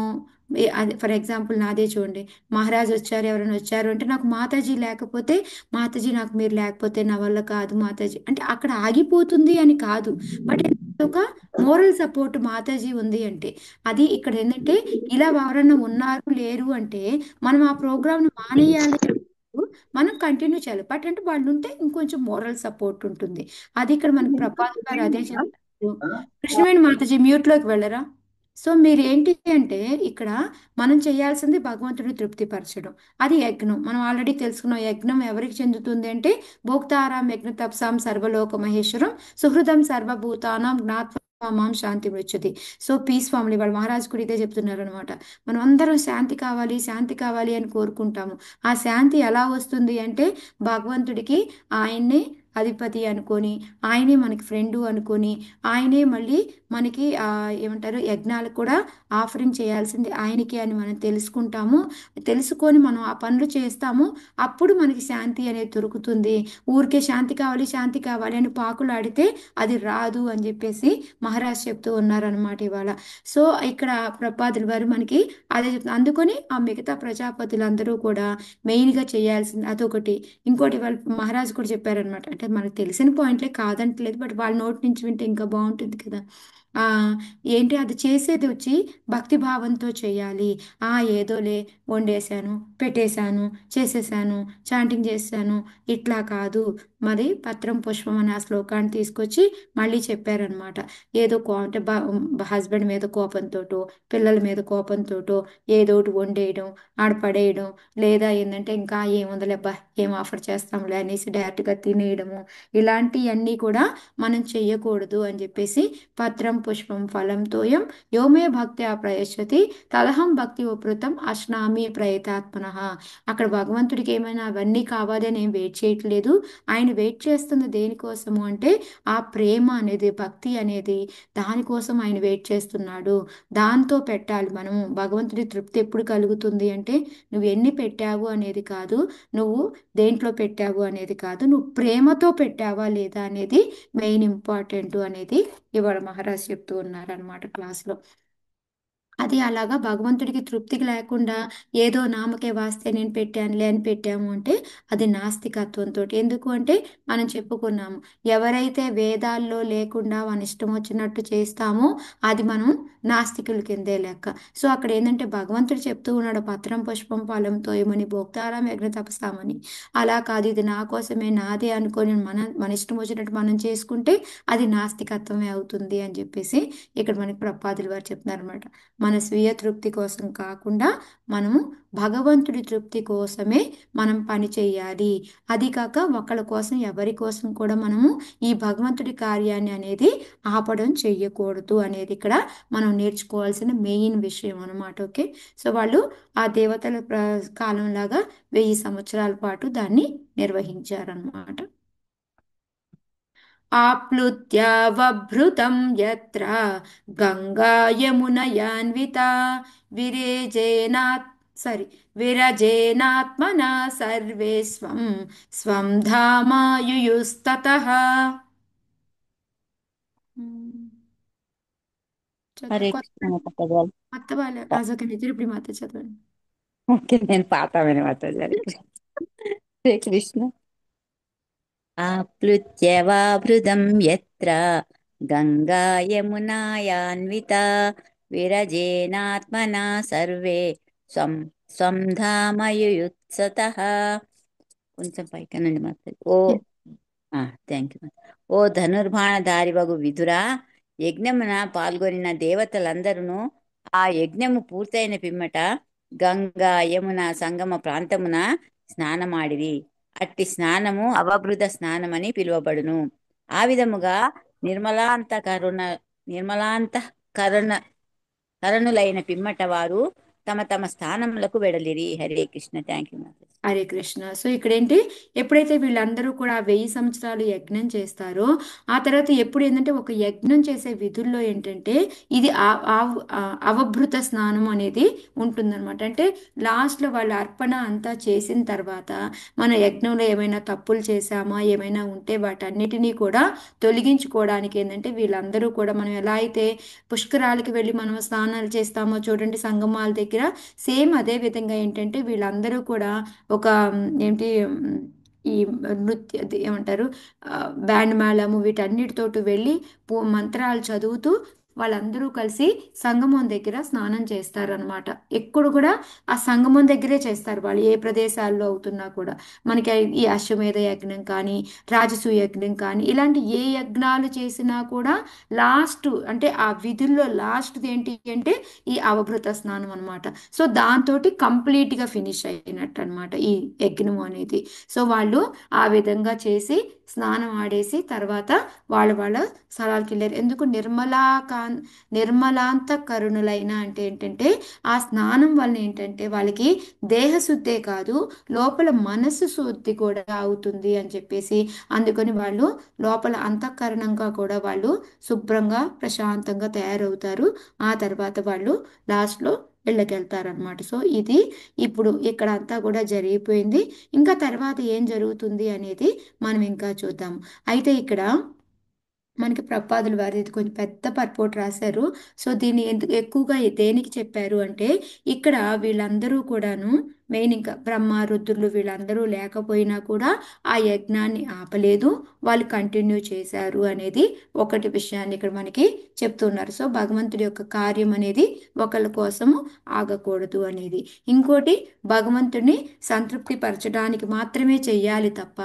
అది ఫర్ ఎగ్జాంపుల్ నాదే చూడండి, మహారాజ్ వచ్చారు, ఎవరైనా వచ్చారు అంటే నాకు మాతాజీ లేకపోతే, మాతాజీ నాకు మీరు లేకపోతే నా వల్ల కాదు మాతాజీ అంటే అక్కడ ఆగిపోతుంది అని కాదు. బట్ ఒక మోరల్ సపోర్ట్ మాతాజీ ఉంది అంటే అది ఇక్కడ ఏంటంటే ఇలా ఎవరైనా ఉన్నారు లేరు అంటే మనం ఆ ప్రోగ్రామ్ను మానేయాలి, మనం కంటిన్యూ చేయాలి. బట్ అంటే వాళ్ళు ఉంటే ఇంకొంచెం మోరల్ సపోర్ట్ ఉంటుంది. అది ఇక్కడ మనకి ప్రపాద్ గారు అదే చెప్తారు. కృష్ణవేణి మాతాజీ మ్యూట్లోకి వెళ్ళరా? సో మీరు ఏంటి అంటే ఇక్కడ మనం చేయాల్సింది భగవంతుడిని తృప్తిపరచడం, అది యజ్ఞం. మనం ఆల్రెడీ తెలుసుకున్న యజ్ఞం ఎవరికి చెందుతుంది అంటే భోక్తారాం యజ్ఞ తప్సాం సర్వలోక మహేశ్వరం సుహృదం సర్వభూతానాం జ్ఞాత్వా మాం శాంతి మృచ్యతి. సో పీస్ ఫ్యామిలీ వాళ్ళు మహారాజ్ కూడా ఇదే చెప్తున్నారు అనమాట. మనం అందరం శాంతి కావాలి, శాంతి కావాలి అని కోరుకుంటాము. ఆ శాంతి ఎలా వస్తుంది అంటే భగవంతుడికి ఆయన్ని అధిపతి అనుకొని, ఆయనే మనకి ఫ్రెండు అనుకొని, ఆయనే మళ్ళీ మనకి ఏమంటారు యజ్ఞాలకు కూడా ఆఫరింగ్ చేయాల్సింది ఆయనకి అని మనం తెలుసుకుంటాము. తెలుసుకొని మనం ఆ పనులు చేస్తాము, అప్పుడు మనకి శాంతి అనేది దొరుకుతుంది. ఊరికే శాంతి కావాలి, శాంతి కావాలి అని పాకులాడితే అది రాదు అని చెప్పేసి మహారాజ్ చెప్తూ ఉన్నారనమాట ఇవాళ. సో ఇక్కడ ప్రపాదుల వారు మనకి అదే చెప్తున్నారు. అందుకని ఆ మిగతా ప్రజాపతులందరూ కూడా మెయిన్గా చేయాల్సింది అదొకటి. ఇంకోటి వాళ్ళు మహారాజ్ కూడా చెప్పారనమాట, అంటే మనకు తెలిసిన పాయింట్లే కాదంటలేదు, బట్ వాళ్ళ నోటి నుంచి వింటే ఇంకా బాగుంటుంది కదా. ఆ ఏంటి అది చేసేది వచ్చి భక్తి భావంతో చేయాలి. ఏదోలే వండేసాను, పెట్టేశాను, చేసేసాను, చాంటింగ్ చేశాను ఇట్లా కాదు. మరి పత్రం పుష్పం అనే ఆ శ్లోకాన్ని తీసుకొచ్చి మళ్ళీ చెప్పారనమాట. ఏదో అంటే హస్బెండ్ మీద కోపంతోటో, పిల్లల మీద కోపంతోటో ఏదో ఒకటి వండేయడం, ఆడపడేయడం, లేదా ఏంటంటే ఇంకా ఏముందలే అబ్బా ఏం ఆఫర్ చేస్తాంలే అనేసి డైరెక్ట్గా తినేయడము, ఇలాంటివన్నీ కూడా మనం చెయ్యకూడదు అని చెప్పేసి పత్రం పుష్పం ఫలం తోయం యోమే భక్త్యా ప్రయశ్యతి తదహం భక్తి ఉపృతం అశ్నామి ప్రయతాత్మనః. అక్కడ భగవంతుడికి ఏమైనా అవన్నీ కావాలి అని ఏం వెయిట్ చేయట్లేదు. ఆయన వెయిట్ చేస్తున్న దేనికోసము అంటే ఆ ప్రేమ అనేది, భక్తి అనేది, దానికోసం ఆయన వెయిట్ చేస్తున్నాడు. దాంతో పెట్టాలి మనము. భగవంతుడి తృప్తి ఎప్పుడు కలుగుతుంది అంటే నువ్వు ఎన్ని పెట్టావు అనేది కాదు, నువ్వు దేంట్లో పెట్టావు అనేది కాదు, నువ్వు ప్రేమతో పెట్టావా లేదా అనేది మెయిన్ ఇంపార్టెంట్ అనేది ఇవాళ మహారాజ్ చెప్తూ ఉన్నారనమాట క్లాస్లో. అది అలాగా భగవంతుడికి తృప్తికి లేకుండా ఏదో నామకే వాస్తే నేను పెట్టానులే అని పెట్టాము అంటే అది నాస్తికత్వంతో. ఎందుకు అంటే మనం చెప్పుకున్నాము, ఎవరైతే వేదాల్లో లేకుండా మన ఇష్టం వచ్చినట్టు చేస్తామో అది మనం నాస్తికుల కిందే లెక్క. సో అక్కడ ఏంటంటే భగవంతుడు చెప్తూ ఉన్నాడు పత్రం పుష్పం ఫలం తోయమని భోక్తారాం యజ్ఞ తపసామని. అలా కాదు, ఇది నా కోసమే నాదే అనుకొని మన ఇష్టం వచ్చినట్టు మనం చేసుకుంటే అది నాస్తికత్వమే అవుతుంది అని చెప్పేసి ఇక్కడ మనకి ప్రపాదులు వారు చెప్తున్నారు అనమాట. మన స్వీయ తృప్తి కోసం కాకుండా మనము భగవంతుడి తృప్తి కోసమే మనం పని చేయాలి. అది కాక ఒకళ్ళ కోసం ఎవరి కోసం కూడా మనము ఈ భగవంతుడి కార్యాన్ని అనేది ఆపడం చెయ్యకూడదు అనేది ఇక్కడ మనం నేర్చుకోవాల్సిన మెయిన్ విషయం అనమాట. ఓకే, సో వాళ్ళు ఆ దేవతల కాలంలాగా 1000 సంవత్సరాల పాటు దాన్ని నిర్వహించారనమాట. ఆప్లుత్యావభృతం యత్ర గంగా యమునయాన్వితా విరేజేనాత్ సరి విరజేనాత్మనా సర్వే స్వం స్వం ధామాయుయుస్తతః. హరే కృష్ణ మాతాజీ. కొత్త వాళ్ళ రాజకీయ తిరుపతి మాత చదవండి. ఓకే, నేను పాత మాతాజీ. హరే కృష్ణ. ఆప్లుత్యవాభృతం యత్ర గంగా యమునాయాన్వితా విరజేనాత్మనా సర్వే స్వం స్వం ధామయుయుత్సతః. కొంచెం పైకనండి మాతాజీ. Thank you. ఓ ధనుర్బాణధారివగు విదురా, యజ్ఞమున పాల్గొనిన దేవతలందరూ ఆ యజ్ఞము పూర్తయిన పిమ్మట గంగా యమున సంగమ ప్రాంతమున స్నానమాడిరి. అట్టి స్నానము అవభృత స్నానమని పిలువబడును. ఆ విధముగా కరణులైన పిమ్మట వారు తమ తమ స్థానములకు వెడలిరి. Hare Krishna. Thank you Mataji. Hare Krishna. So ఇక్కడ ఏంటి, ఎప్పుడైతే వీళ్ళందరూ కూడా 1000 సంవత్సరాలు యజ్ఞం చేస్తారో ఆ తర్వాత ఎప్పుడు ఏంటంటే ఒక యజ్ఞం చేసే విధుల్లో ఏంటంటే ఇది అవభృత స్నానం అనేది ఉంటుందన్నమాట. అంటే లాస్ట్లో వాళ్ళు అర్పణ అంతా చేసిన తర్వాత మన యజ్ఞంలో ఏమైనా తప్పులు చేశామా, ఏమైనా ఉంటే వాటన్నిటినీ కూడా తొలగించుకోవడానికి ఏంటంటే వీళ్ళందరూ కూడా మనం ఎలా అయితే పుష్కరాలకి వెళ్ళి మనం స్నానాలు చేస్తామో చూడండి సంగమాల దగ్గర, సేమ్ అదే విధంగా ఏంటంటే వీళ్ళందరూ కూడా ఒక ఏంటి ఈ నృత్య ఏమంటారు బ్యాండ్ మేళము వీటన్నిటితోటి వెళ్ళి మంత్రాలు చదువుతూ వాళ్ళందరూ కలిసి సంగమం దగ్గర స్నానం చేస్తారనమాట. ఎక్కడ కూడా ఆ సంగమం దగ్గరే చేస్తారు వాళ్ళు, ఏ ప్రదేశాల్లో అవుతున్నా కూడా. మనకి ఈ అశ్వమేధ యజ్ఞం కానీ రాజసూయ యజ్ఞం కానీ ఇలాంటి ఏ యజ్ఞాలు చేసినా కూడా లాస్ట్ అంటే ఆ విధుల్లో లాస్ట్ ఏంటి అంటే ఈ అవభృత స్నానం అనమాట. సో దాంతో కంప్లీట్గా ఫినిష్ అయినట్టు అనమాట ఈ యజ్ఞం అనేది. సో వాళ్ళు ఆ విధంగా చేసి స్నానం ఆడేసి తర్వాత వాళ్ళ స్థలాలకు వెళ్ళారు. ఎందుకు నిర్మలాంత కరుణులైన అంటే ఏంటంటే ఆ స్నానం వలన ఏంటంటే వాళ్ళకి దేహశుద్ధే కాదు లోపల మనసు శుద్ధి కూడా అవుతుంది అని చెప్పేసి, అందుకని వాళ్ళు లోపల అంతఃకరణంగా కూడా వాళ్ళు శుభ్రంగా ప్రశాంతంగా తయారవుతారు. ఆ తర్వాత వాళ్ళు లాస్ట్లో ఇళ్ళకెళ్తారనమాట. సో ఇది ఇప్పుడు ఇక్కడ అంతా కూడా జరిగిపోయింది. ఇంకా తర్వాత ఏం జరుగుతుంది అనేది మనం ఇంకా చూద్దాం. అయితే ఇక్కడ మనకి ప్రపాదులు వారు ఇది కొంచెం పెద్ద పర్పోర్ట్ రాశారు. సో దీన్ని ఎక్కువగా దేనికి చెప్పారు అంటే ఇక్కడ వీళ్ళందరూ కూడాను మెయిన్ ఇంకా బ్రహ్మ రుద్రులు వీళ్ళందరూ లేకపోయినా కూడా ఆ యజ్ఞాన్ని ఆపలేదు, వాళ్ళు కంటిన్యూ చేశారు అనేది ఒకటి విషయాన్ని ఇక్కడ మనకి చెప్తున్నారు. సో భగవంతుడి యొక్క కార్యం అనేది ఒకళ్ళ కోసము ఆగకూడదు అనేది. ఇంకోటి భగవంతుడిని సంతృప్తి పరచడానికి మాత్రమే చెయ్యాలి తప్ప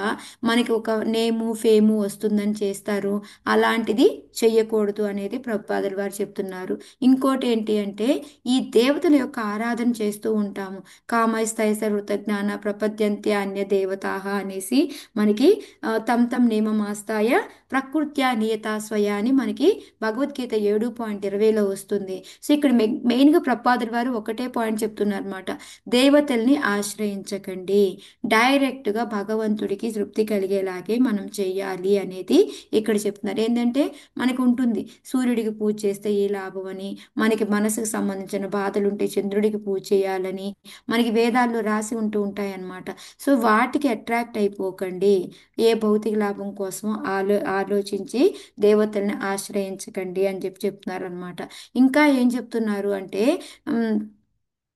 మనకి ఒక నేము ఫేము వస్తుందని చేస్తారు, అలాంటిది చెయ్యకూడదు అనేది ప్రభుపాదులు వారు చెప్తున్నారు. ఇంకోటి ఏంటి అంటే ఈ దేవతల యొక్క ఆరాధన చేస్తూ ఉంటాము. కామ కాయస్థాయ సర్వత జ్ఞాన ప్రపద్యంతే అన్య దేవతాహ అనేసి మనకి తమ్ తమ్ నియమమాస్తాయ ప్రకృత్యా నియతా స్వయ అని మనకి భగవద్గీత 7:20లో వస్తుంది. సో ఇక్కడ మెయిన్గా ప్రపాదుల వారు ఒకటే పాయింట్ చెప్తున్నారు అనమాట. దేవతల్ని ఆశ్రయించకండి, డైరెక్ట్గా భగవంతుడికి తృప్తి కలిగేలాగే మనం చెయ్యాలి అనేది ఇక్కడ చెప్తున్నారు. ఏంటంటే మనకు ఉంటుంది సూర్యుడికి పూజ చేస్తే ఏ లాభం అని, మనకి మనసుకు సంబంధించిన బాధలు ఉంటే చంద్రుడికి పూజ చేయాలని మనకి వేదాల్లో రాసి ఉంటూ ఉంటాయి అన్నమాట. సో వాటికి అట్రాక్ట్ అయిపోకండి, ఏ భౌతిక లాభం కోసం ఆలోచించి దేవతల్ని ఆశ్రయించకండి అని చెప్తున్నారు అనమాట. ఇంకా ఏం చెప్తున్నారు అంటే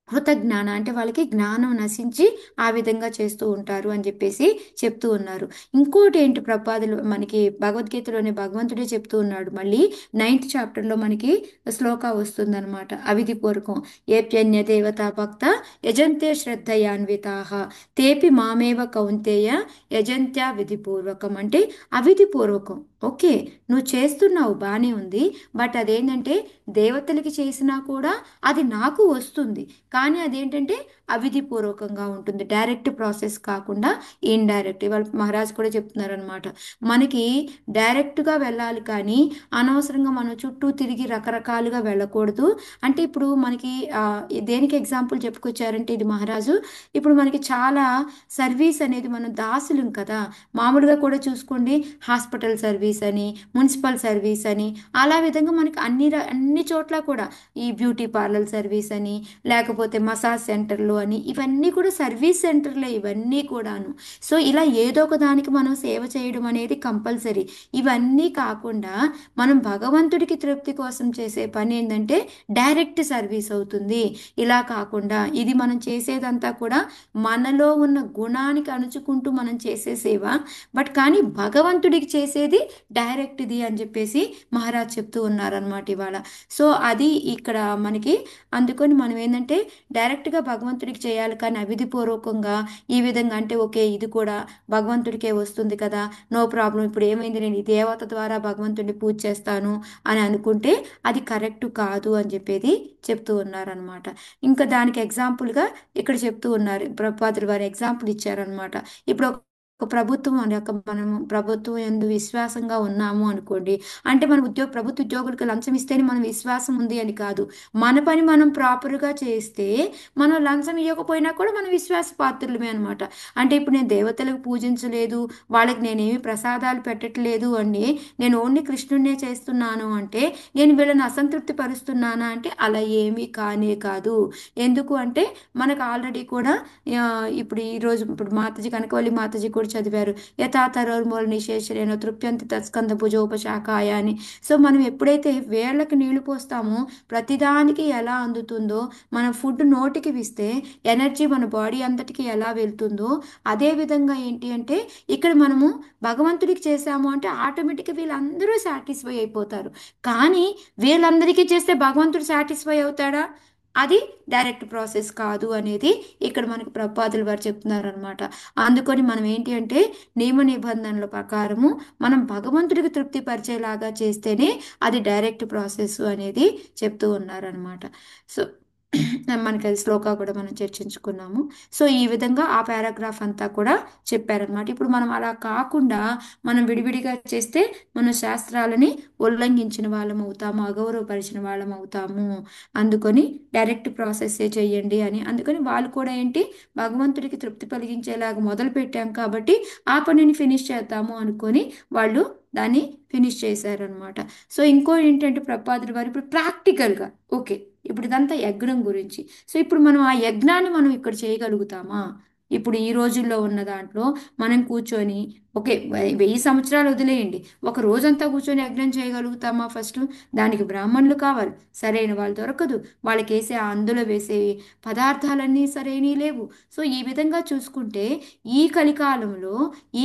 కృతజ్ఞాన అంటే వాళ్ళకి జ్ఞానం నశించి ఆ విధంగా చేస్తూ ఉంటారు అని చెప్పేసి చెప్తూ ఉన్నారు. ఇంకోటి ఏంటి ప్రపాదులు మనకి భగవద్గీతలోనే భగవంతుడే చెప్తూ ఉన్నాడు. మళ్ళీ 9th చాప్టర్లో మనకి శ్లోక వస్తుందన్నమాట, అవిధిపూర్వకం. ఏప్యన్య దేవతా భక్త యజంతే శ్రద్ధయాన్వితాహ తేపి మామేవ కౌంతేయ యజంత్యా విధిపూర్వకం. అంటే అవిధిపూర్వకం, ఓకే నువ్వు చేస్తున్నావు బాగానే ఉంది, బట్ అదేంటంటే దేవతలకి చేసినా కూడా అది నాకు వస్తుంది, కానీ అదేంటంటే అవిధిపూర్వకంగా ఉంటుంది, డైరెక్ట్ ప్రాసెస్ కాకుండా ఇండైరెక్ట్. ఇవాళ మహారాజ్ కూడా చెప్తున్నారు అనమాట, మనకి డైరెక్ట్గా వెళ్ళాలి కానీ అనవసరంగా మనం చుట్టూ తిరిగి రకరకాలుగా వెళ్ళకూడదు. అంటే ఇప్పుడు మనకి దేనికి ఎగ్జాంపుల్ చెప్పుకొచ్చారంటే ఇది మహారాజు, ఇప్పుడు మనకి చాలా సర్వీస్ అనేది మనం దాసులం కదా, మామూలుగా కూడా చూసుకోండి హాస్పిటల్ సర్వీస్ అని, మున్సిపల్ సర్వీస్ అని, అలా విధంగా మనకి అన్ని చోట్ల కూడా ఈ బ్యూటీ పార్లర్ సర్వీస్ అని, లేకపోతే మసాజ్ సెంటర్లు అని, ఇవన్నీ కూడా సర్వీస్ సెంటర్లే ఇవన్నీ కూడాను. సో ఇలా ఏదో ఒక దానికి మనం సేవ చేయడం అనేది కంపల్సరీ. ఇవన్నీ కాకుండా మనం భగవంతుడికి తృప్తి కోసం చేసే పని ఏంటంటే డైరెక్ట్ సర్వీస్ అవుతుంది. ఇలా కాకుండా ఇది మనం చేసేదంతా కూడా మనలో ఉన్న గుణానికి అణుచుకుంటూ మనం చేసే సేవ, బట్ కానీ భగవంతుడికి చేసేది డైరెక్ట్ది అని చెప్పేసి మహారాజ్ చెప్తూ ఉన్నారనమాట ఇవాళ. సో అది ఇక్కడ మనకి అందుకొని మనం ఏంటంటే డైరెక్ట్గా భగవంతుడికి చేయాలి, కానీ అవిధిపూర్వకంగా ఈ విధంగా అంటే ఓకే ఇది కూడా భగవంతుడికే వస్తుంది కదా, నో ప్రాబ్లం, ఇప్పుడు ఏమైంది నేను ఈ దేవత ద్వారా భగవంతుడిని పూజ చేస్తాను అని అనుకుంటే అది కరెక్ట్ కాదు అని చెప్పేది చెప్తూ ఉన్నారనమాట. ఇంకా దానికి ఎగ్జాంపుల్గా ఇక్కడ చెప్తూ ఉన్నారు, ప్రభుపాదులు వారు ఎగ్జాంపుల్ ఇచ్చారనమాట. ఇప్పుడు ఒక ప్రభుత్వం యొక్క మనము ప్రభుత్వం ఎందు విశ్వాసంగా ఉన్నాము అనుకోండి, అంటే మన ప్రభుత్వ ఉద్యోగులకు లంచం ఇస్తేనే మనం విశ్వాసం ఉంది అని కాదు, మన పని మనం ప్రాపర్గా చేస్తే మనం లంచం ఇవ్వకపోయినా కూడా మనం విశ్వాస పాత్రులమే అనమాట. అంటే ఇప్పుడు నేను దేవతలకు పూజించలేదు, వాళ్ళకి నేనేమి ప్రసాదాలు పెట్టట్లేదు అండి, నేను ఓన్లీ కృష్ణుడినే చేస్తున్నాను అంటే నేను వీళ్ళని అసంతృప్తి పరుస్తున్నానా అంటే అలా ఏమీ కానే కాదు. ఎందుకు అంటే మనకు ఆల్రెడీ కూడా ఇప్పుడు ఈరోజు ఇప్పుడు మాతాజీ కనకవల్లి మాతాజీ కూడా చదివారు, యథాతరోర్మూల నిశేషరేనో తృప్యంతి తత్స్కంద భుజోపశాఖాయ అని. సో మనం ఎప్పుడైతే వేళ్ళకి నీళ్లు పోస్తామో ప్రతిదానికి ఎలా అందుతుందో, మన ఫుడ్ నోటికి ఇస్తే ఎనర్జీ మన బాడీ అంతటికి ఎలా వెళ్తుందో, అదే విధంగా ఏంటి అంటే ఇక్కడ మనము భగవంతుడికి చేసాము అంటే ఆటోమేటిక్గా వీళ్ళందరూ సాటిస్ఫై అయిపోతారు. కానీ వీళ్ళందరికీ చేస్తే భగవంతుడు సాటిస్ఫై అవుతాడా? అది డైరెక్ట్ ప్రాసెస్ కాదు అనేది ఇక్కడ మనకి ప్రభుపాదులు వారు చెప్తున్నారు అనమాట. అందుకొని మనం ఏంటి అంటే నియమ నిబంధనల ప్రకారము మనం భగవంతుడికి తృప్తి పరిచేలాగా చేస్తేనే అది డైరెక్ట్ ప్రాసెస్ అనేది చెప్తూ ఉన్నారనమాట. సో మనకి అది శ్లోక కూడా మనం చర్చించుకున్నాము. సో ఈ విధంగా ఆ పారాగ్రాఫ్ అంతా కూడా చెప్పారనమాట. ఇప్పుడు మనం అలా కాకుండా మనం విడివిడిగా చేస్తే మన శాస్త్రాలని ఉల్లంఘించిన వాళ్ళం అవుతాము, అగౌరవపరిచిన వాళ్ళం అవుతాము. అందుకొని డైరెక్ట్ ప్రాసెస్సే చేయండి అని, అందుకని వాళ్ళు కూడా ఏంటి భగవంతుడికి తృప్తి కలిగించేలాగా మొదలు పెట్టాం కాబట్టి ఆ పనిని ఫినిష్ చేద్దాము అనుకొని వాళ్ళు దాన్ని ఫినిష్ చేశారనమాట. సో ఇంకో ఏంటంటే ప్రభుపాదులు వారు ఇప్పుడు ప్రాక్టికల్గా ఓకే ఇప్పుడు ఇదంతా యజ్ఞం గురించి, సో ఇప్పుడు మనం ఆ యజ్ఞాన్ని మనం ఇక్కడ చేయగలుగుతామా? ఇప్పుడు ఈ రోజుల్లో ఉన్న దాంట్లో మనం కూర్చొని ఓకే 1000 సంవత్సరాలు వదిలేయండి, ఒక రోజంతా కూర్చొని యజ్ఞం చేయగలుగుతామా? ఫస్ట్ దానికి బ్రాహ్మణులు కావాలి, సరైన వాళ్ళు దొరకదు, వాళ్ళకి వేసే అందులో వేసే పదార్థాలన్నీ సరైనవి లేవు. సో ఈ విధంగా చూసుకుంటే ఈ కలికాలంలో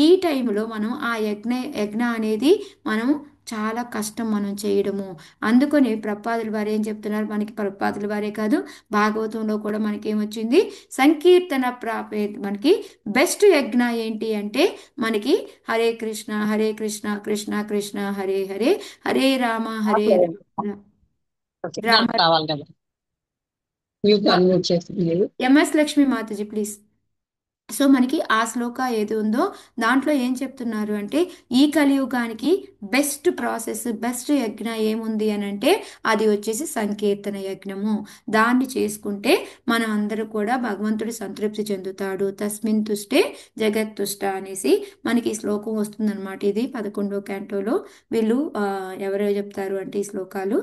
ఈ టైంలో మనం ఆ యజ్ఞ అనేది మనం చాలా కష్టం మనం చేయడము. అందుకని ప్రభుపాదుల వారు ఏం చెప్తున్నారు, మనకి ప్రభుపాదుల వారే కాదు భాగవతంలో కూడా మనకి ఏమొచ్చింది, సంకీర్తన మనకి బెస్ట్ యజ్ఞ ఏంటి అంటే మనకి హరే కృష్ణ హరే కృష్ణ కృష్ణ కృష్ణ హరే హరే, హరే రామ హరే రామ కావాలి కదా. మ్యూట్ అన్మ్యూట్ చేస్తున్నారు. MS Lakshmi Mataji please. So మనకి ఆ శ్లోక ఏది ఉందో దాంట్లో ఏం చెప్తున్నారు అంటే ఈ కలియుగానికి బెస్ట్ ప్రాసెస్ బెస్ట్ యజ్ఞ ఏముంది అని అంటే అది వచ్చేసి సంకీర్తన యజ్ఞము. దాన్ని చేసుకుంటే మనం అందరూ కూడా భగవంతుడి సంతృప్తి చెందుతాడు. తస్మిన్ తుష్టే జగత్తుష్ట అనేసి మనకి ఈ శ్లోకం వస్తుందన్నమాట. ఇది 11వ క్యాంటోలో వీళ్ళు ఎవరో చెప్తారు అంటే ఈ శ్లోకాలు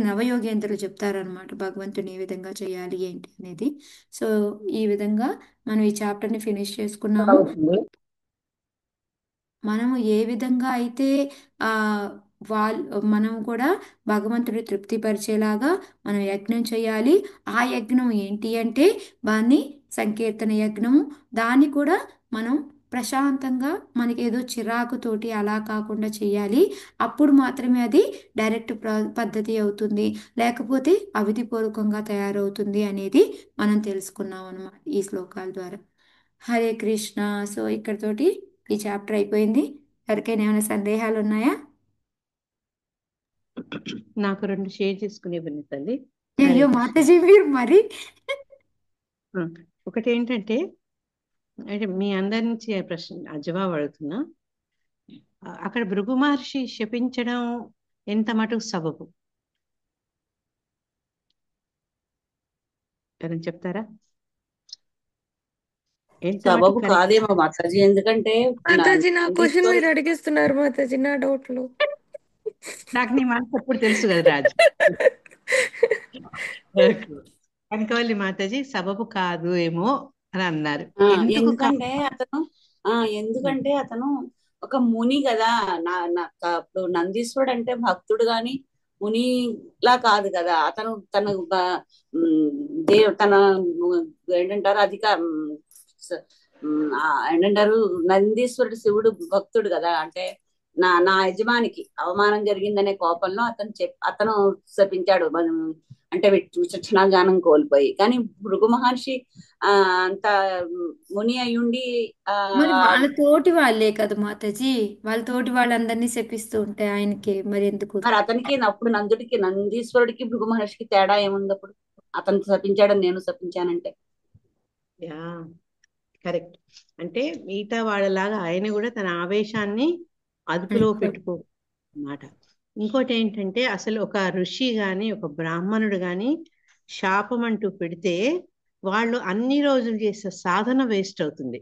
నవయోగేంద్రులు చెప్తారనమాట భగవంతుని ఏ విధంగా చేయాలి ఏంటి అనేది. సో ఈ విధంగా మనం ఈ చాప్టర్ని ఫినిష్ చేసుకున్నాము. అవుతుంది. మనము ఏ విధంగా అయితే ఆ మనం కూడా భగవంతుడి తృప్తిపరిచేలాగా మనం యజ్ఞం చేయాలి. ఆ యజ్ఞం ఏంటి అంటే దాన్ని సంకీర్తన యజ్ఞము. దాన్ని కూడా మనం ప్రశాంతంగా మనకి ఏదో చిరాకుతోటి అలా కాకుండా చేయాలి. అప్పుడు మాత్రమే అది డైరెక్ట్ పద్ధతి అవుతుంది, లేకపోతే అవిధిపూర్వకంగా తయారవుతుంది అనేది మనం తెలుసుకున్నాం అన్నమాట ఈ శ్లోకాల ద్వారా. హరే కృష్ణ. సో ఇక్కడతోటి ఈ చాప్టర్ అయిపోయింది. ఎవరికైనా ఏమైనా సందేహాలు ఉన్నాయా? నాకు 2 షేర్ చేసుకునే తల్లి. అయ్యో హరే మాతాజీ మీరు మరి ఒకటి ఏంటంటే, అంటే మీ అందరి నుంచి జవాబు అడుగుతున్నా. అక్కడ భృగు మహర్షి శపించడం ఎంత మటుకు సబబు ఎవరైనా చెప్తారా? ఎంత మటుకు సబబు కరెక్ట్? కాదేమో మాతాజీ, ఎందుకంటే మాతాజీ నా క్వశ్చన్ నందీశ్వరుడు మీరు అడిగిస్తున్నారు మాతాజీ నా డౌట్లు. నాకు నీ మనసు ఎప్పుడు తెలుసు కదా రాజు. కనకవల్లి మాతాజీ సబబు కాదు ఏమో అని అన్నారు. ఎందుకు ఎందుకంటే అతను ఒక ముని కదా. ఇప్పుడు నందీశ్వరుడు అంటే భక్తుడు గాని మునిలా కాదు కదా. అతను తన ఏంటంటారు ఏంటంటారు నందీశ్వరుడు శివుడు భక్తుడు కదా. అంటే నా యజమానికి అవమానం జరిగిందనే కోపంలో అతను శపించాడు, అంటే విచక్షణ జ్ఞానం కోల్పోయి. కానీ భృగు మహర్షి అంత ముని అయ్యుండి మరి వాళ్ళతోటి వాళ్ళే కదా మాతాజీ, వాళ్ళతోటి వాళ్ళందరినీ శపిస్తూ ఉంటే ఆయనకి మరి ఎందుకు? మరి అతనికి అప్పుడు నందీశ్వరుడికి భృగు మహర్షికి తేడా ఏముంది? అప్పుడు అతను శపించాడని నేను శపించానంటే యా కరెక్ట్. అంటే మిగతా వాళ్ళలాగా ఆయన కూడా తన ఆవేశాన్ని అదుపులో పెట్టుకో అన్నమాట. ఇంకోటి ఏంటంటే, అసలు ఒక ఋషి గాని ఒక బ్రాహ్మణుడు గాని శాపం అంటూ పెడితే వాళ్ళు అన్ని రోజులు చేసే సాధన వేస్ట్ అవుతుంది.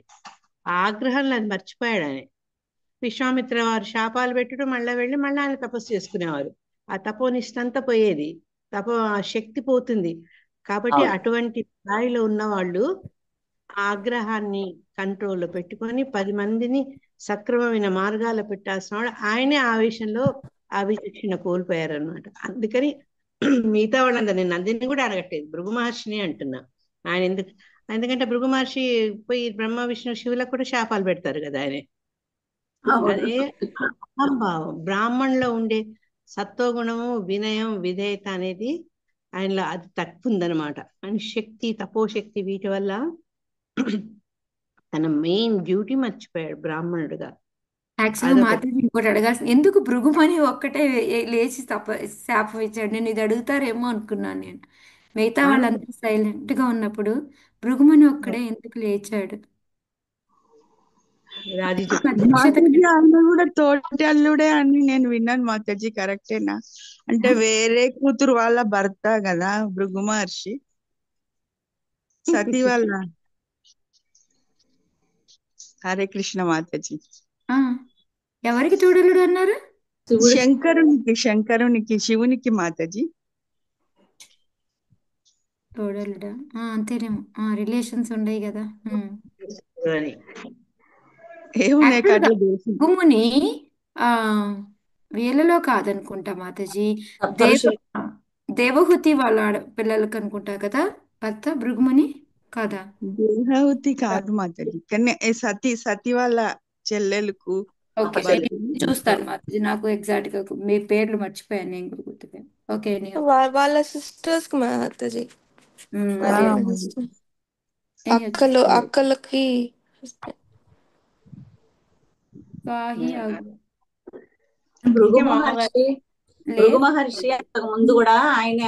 ఆ ఆగ్రహంలో అది మర్చిపోయాడు ఆయన. విశ్వామిత్ర వారు శాపాలు పెట్టడం మళ్ళీ వెళ్ళి మళ్ళీ ఆయన తపస్సు చేసుకునేవారు. ఆ తపోనిష్టంతా పోయేది, ఆ శక్తి పోతుంది. కాబట్టి అటువంటి స్థాయిలో ఉన్న వాళ్ళు ఆగ్రహాన్ని కంట్రోల్లో పెట్టుకొని 10 మందిని సక్రమమైన మార్గాలు పెట్టాల్సిన వాడు ఆయనే ఆవేశంలో ఆ విచక్షణ కోల్పోయారనమాట. అందుకని మిగతా వాళ్ళందరూ నేను నందిని కూడా అడగట్లేదు, భృగు మహర్షిని అంటున్నా. ఆయన ఎందుకంటే భృగు మహర్షి పోయి బ్రహ్మ విష్ణు శివులకు కూడా శాపాలు పెడతారు కదా ఆయనే. అదే అహంభావం బ్రాహ్మణులో ఉండే సత్వగుణము వినయం విధేయత అనేది ఆయనలో అది తక్కువ ఉందనమాట. ఆయన శక్తి తపోశక్తి వీటి వల్ల తన మెయిన్ డ్యూటీ మర్చిపోయాడు బ్రాహ్మణుడుగా. యాక్చువల్గా మాతాజీ ఇంకోటి అడగాల్సింది, ఎందుకు భృగుమని ఒక్కటే లేచి శాపం ఇచ్చాడు? నేను ఇది అడుగుతారేమో అనుకున్నాను నేను. మిగతా వాళ్ళందరూ సైలెంట్ గా ఉన్నప్పుడు భృగుమని ఒక్కడే ఎందుకు లేచాడు? మాతాజీ ఆయన కూడా తోటి అల్లుడే అని నేను విన్నాను మాతాజీ, కరెక్టేనా? అంటే వేరే కూతురు వాళ్ళ భర్త కదా భృగు మహర్షి, సతీ వాళ్ళ. హరే కృష్ణ మాతాజీ. ఎవరికి తోడలుడు అన్నారు? శంకరునికి శివునికి మాతాజీ. తోడలుడా? అంతేనేమో, రిలేషన్స్ ఉండయి కదా. భూముని వీళ్ళలో కాదనుకుంటా మాతాజీ, దేవహూతి వాళ్ళ పిల్లలకు అనుకుంటా కదా భర్త భృగుముని కాదా? దేవహూతి కాదు మాతాజీ, కానీ సతీ వాళ్ళ చెల్లెలకు. చూస్తాను మాతాజీ, నాకు ఎగ్జాక్ట్ గా మీ పేర్లు మర్చిపోయాను, నేను కూడా గుర్తుపోయాను. ఓకే, వాళ్ళ సిస్టర్స్ మాతాజీ, అక్కలకి భృగు మహర్షి అంతకు ముందు కూడా ఆయన